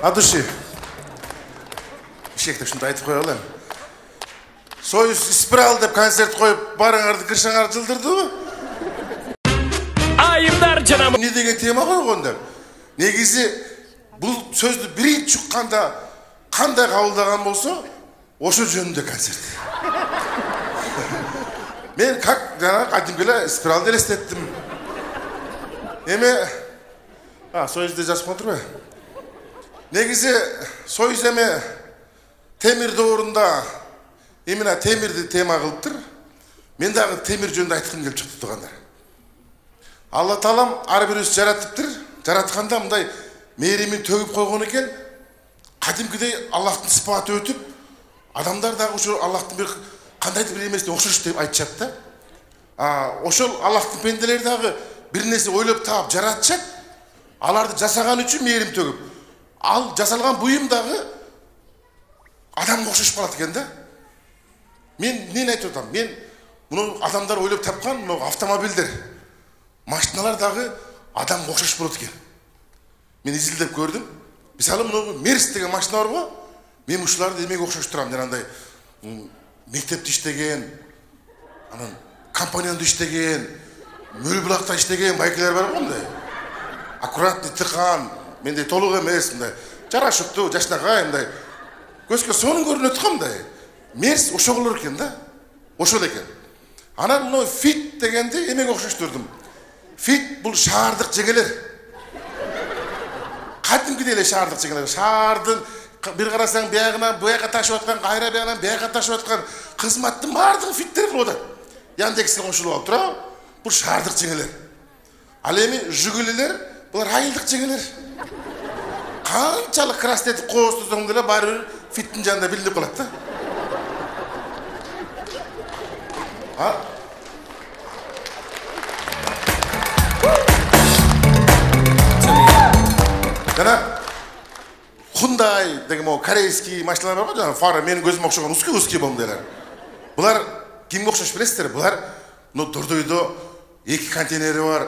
Адуши. Ишекте шундай айтып қоя алам. Союз спирал деп концерт қойып, барыңарды кіршаңар жылдырды. Айымдар жанам. Не деген тема қойған деп. Негізі бұл сөзді бірінші шыққанда қандай қабылдаған болса, ошо жөнінде концерт. Мен как жаңа қадимкеле спиралды елестеттім. Еме, союзды жазып отыр ма? Негізі союз еме темір дәуірінде именно темірді тема қылып тұр. Мен дағы темір жөнінде айтқым келіп шықты тұрғандар. Алла Таалам әрбір өзі жаратып тұр. Жаратқанда мындай мейірімін төгіп қойған екен. Қадимкідей Аллахтың сипаты өтіп, адамдар дағы ошол Аллахтың бір қандайды бір емесіне оқшыш деп айтышады да. Ошол Аллахтың пенделері дағы бір нәрсе ойлап тауып жаратышады. Аларды жасаған үшін мейірім төгіп. Ал жасалған бұйымдағы адам оқшыш болады екен да. Мен нені айтып отырмын? Мен мұны адамдар ойлап тапқан автомобильдер, машиналардағы адам оқшыш болады екен. Мен изилдеп көрдім. Мысалы мұны Мерс деген машина бар ғой. Мен ұшыларды демек оқшыш тұрамын. Жаңағындай мектепті іштеген, компанияны іштеген, мөлбұлақта іштеген байкелер бар ғой. Аккуратный тыққан, менде толық емес, жарашықты, жашнағай, көзге соның көрінеді қамдай. Мерс ошоғылыр екен да, ошол екен. Ана мұны фит дегенде емек оқшыш тұрдым. Фит бұл шаардық жеңелер. Қадимгі дейле шаардық жеңелер. Шаардың бір қарасаң бияғынан бұяға ташып отқан, қайра бияғынан бияға ташып отқан қызматтың бардығы фиттер болады. Яндекске қосылып алып тұра, бұл шаардық жеңелер. Ал эми жүгілілер, бұлар айылдық жеңелер. Қаншалық крастетіп қоғыз тұзыңдылы бары фиттің жанында білдіп қалады да. Жана Hyundai деген корейский машиналар бар ғой, жаңа фары менің көзім оқшаған уски болымдайлар. Бұлар кімге оқшаш білесіздер? Бұлар Дордойдо 2 контейнері бар.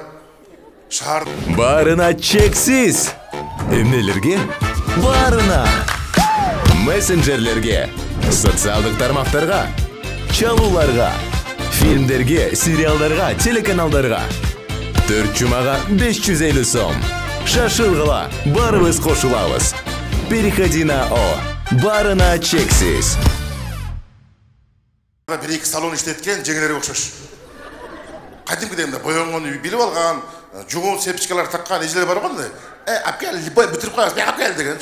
Шаар Барына чексіз. Эмнелерге? Барына. Мессенджерлерге, социалдық тармақтарға, чалуларға, фильмдерге, сериалдарға, телеканалдарға. 4 жұмаға 550 сом. Шашылғыла, барыбыз қошылабыз. Переходи на О. Барына чексіз. Бір-екі салон іштеткен жеңелері оқшаш. Қадимкідемді боянғаны біліп алған, жұғын сепчикалар таққан ежелер бар ғой. Апкел, бүтіріп қойыңыз, апкел деген.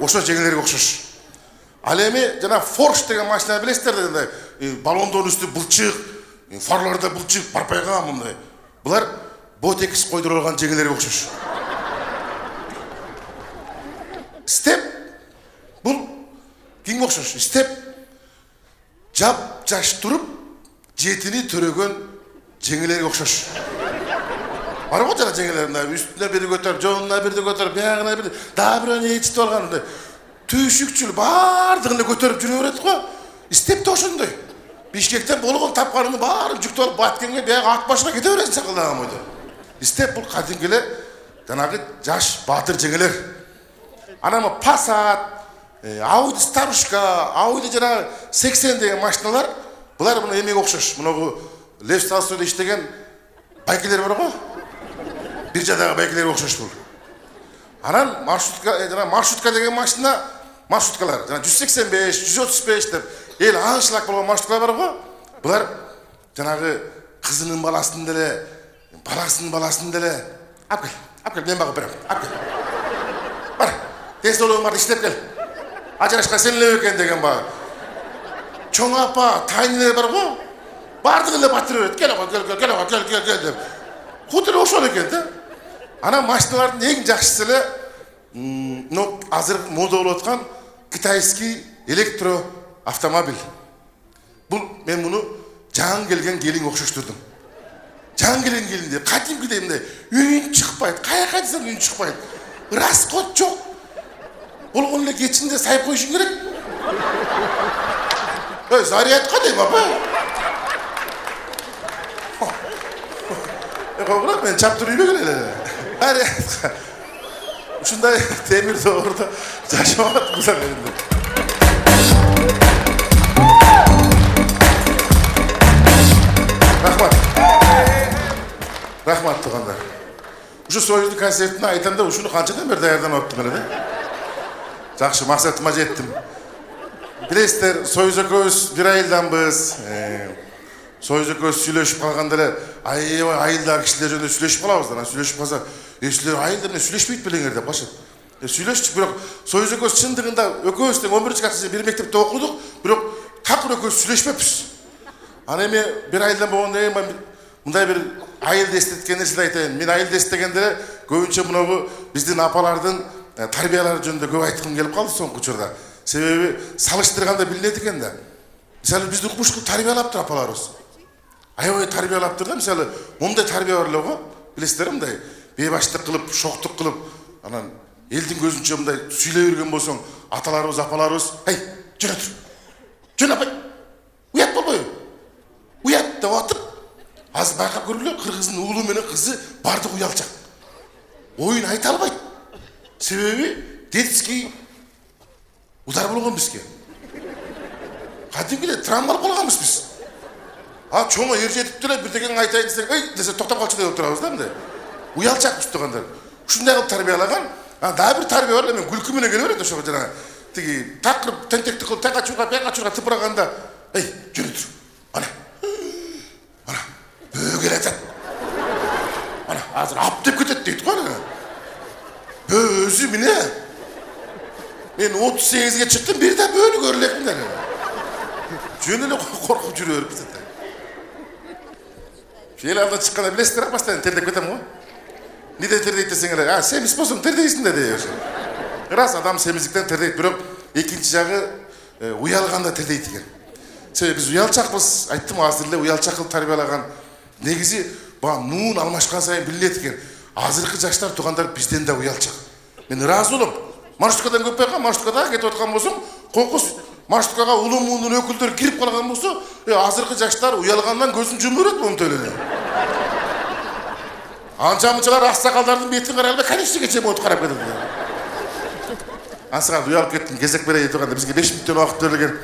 Ошо жеңелері оқшаш. Ал эми жана Форш деген машина білесіздер дегенде, балондон үсті бұлчық, фарларда бұлчық, барпайға мұндай. Бұлар ботекс қойдырылған жеңелері оқшаш. Степ, бұл кең оқшаш. Степ, жап жаш тұрып, жетіні түреген жеңелері оқшаш. Бар ғой жана жеңелерінде, үстіне бірді көтер, жоғына бірді көтер, бияғына бірді, да бір әне етісті алғанында. Түйшікчіл бардығыны көтеріп жүре береді ғой. Степті ошындай. Бишкектен болған тапқаныңды барын жүкті алып баткенге бияғы ат башына кете бересін сақылдаған ойды. Степ бұл қадимкеле жаңағы жаш батыр жеңелер. Анамы Passat, Audi Старушка, Audi жаңағы 80 деген машиналар, бұлар бұны емек оқшаш. Мұны Лев Толстойда іштеген байкелер бар ғой. Bir жадағы байкелер оқшаш бұл. Анан маршрутка деген машина, маршруткалар, 185, 135 деп, ел аншылақ болған маршруткалар бар ғой. Бұлар жаңағы қызының баласын деле, баласының баласын деле. Апкел, мен бағып берем. Апкел. Бар, тез олығын барды іштеп кел. Ажырашқа сенілеу екен деген бағы. Чоң апа, тайнелер бар ғой. Бардығылы батыр өрет. Кел деп. Құтыры ошол екен де. Ана машиналардың ең жақшысылы азыр мода болып отқан китайский электроавтомобиль. Бұл мен мұны жаң келген келін оқшаштырдым. Жаң келген келінде қадимкідеймде үйін шықпайды. Қаяққа десем үйін шықпайды. Расход жоқ. Бұл ғынлы кетшінде сайып қойшын керек. Зарядқа дейм апа. Қоғырап мен чаптыр үйбе келелі. ушундай темир доордо жашап атпыз менде. Рахмат тугандар. Ушу Союздун концертине айтам да ушуну канчадан бери даярданып атыптым эле да. Жакшы, максатыма жеттим. Билесиздер, Союз экөөбүз бир айылданбыз. Союз экөөбүз сүйлөшүп калганда эле аябай айылдагы кишилер жөнүндө сүйлөшүп калабыз да. Сүйлөшүп калса, силер айылда эмне сүйлөшпөйт белеңер деп башат. Сүйлөштүк, бирок Союз экөөбүз чындыгында экөөбүз тең 11-класста бир мектепте окудук, бирок такыр экөөбүз сүйлөшпөппүз. Аны эми бир айылдан болгондон кийин мындай бир айылды эстеткен нерсе айтайын. Мен айылды эстегенде эле көбүнчө мынабу биздин апалардын тарбиялары жөнүндө көп айткым келип калды соңку учурда. Себеби салыштырганда билинет экен да. Мисалы бизди укмуш кылып тарбиялаптыр апаларыбыз. Аябай тарбиялаптыр да, мисалы момундай тарбия бар эле го. Билесиздер мындай бейбаштык кылып, шоктук кылып, анан элдин көзүнчө мындай сүйлөй берген болсоң, аталарыбыз, апаларыбыз, "Эй, жөн отур. Жөн апай. Уят болбойбу? Уят" деп атып, азыр байкап көргүлө, кыргыздын уулу менен кызы бардык уялчак. Оюн айта албайт. Себеби детский удар болгон бизге. Кадимкидей травмалып калганбыз биз. Чоңо ер жетип деле бирдеген айтайын десең, "Эй" десе токтоп калчу деп турабыз да мындай. Уялчакпыз тугандар. Ушундай кылып тарбиялаган. Дагы бир тарбия бар эле, мен күлкү менен келе берет ошого жанагы. Тиги такырып тентекти кылып тага чурга тыпыраганда, "Эй, жүрү тур. Ана. Ана, бөө келатат. Ана, азыр ап деп кетет" дейт го ана. Бөө өзү міне. Мен 38-ге чыктым, бир да бөөнү көрө элекмин да. Жөн эле коркуп жүрө бериппиз да. Эл алдан чыкканда билесиздер, постоянно тердеп кетем го. Неде тердейт десеңер, семиз болсоң тердейсиң да дей. Рас, адам семиздиктен тердейт, бирок экинчи жагы уялганда тердейт экен. Себеби биз уялчакпыз, айттым азыр эле уялчак кылып тарбиялаган. Негизи бага нуун алмашкан сайын билинет экен. Азыркы жаштар тугандар бизден да уялчак. Мен ыраазы болом. Маршруткадан көп байкам, маршруткада кетип аткан болсоң, кокус маршруткага улуу муундун өкүлдөрү кирип калган болсо, азыркы жаштар уялгандан көзүн жумуп берет монтип эле. Анча-мынчалар аксакалдардын бетин карай албай, конечно монтип карап кетет. Ансыган уялып кеттим, кезек берейин турганда бизге 5 мүнөттөн убакыт берилген.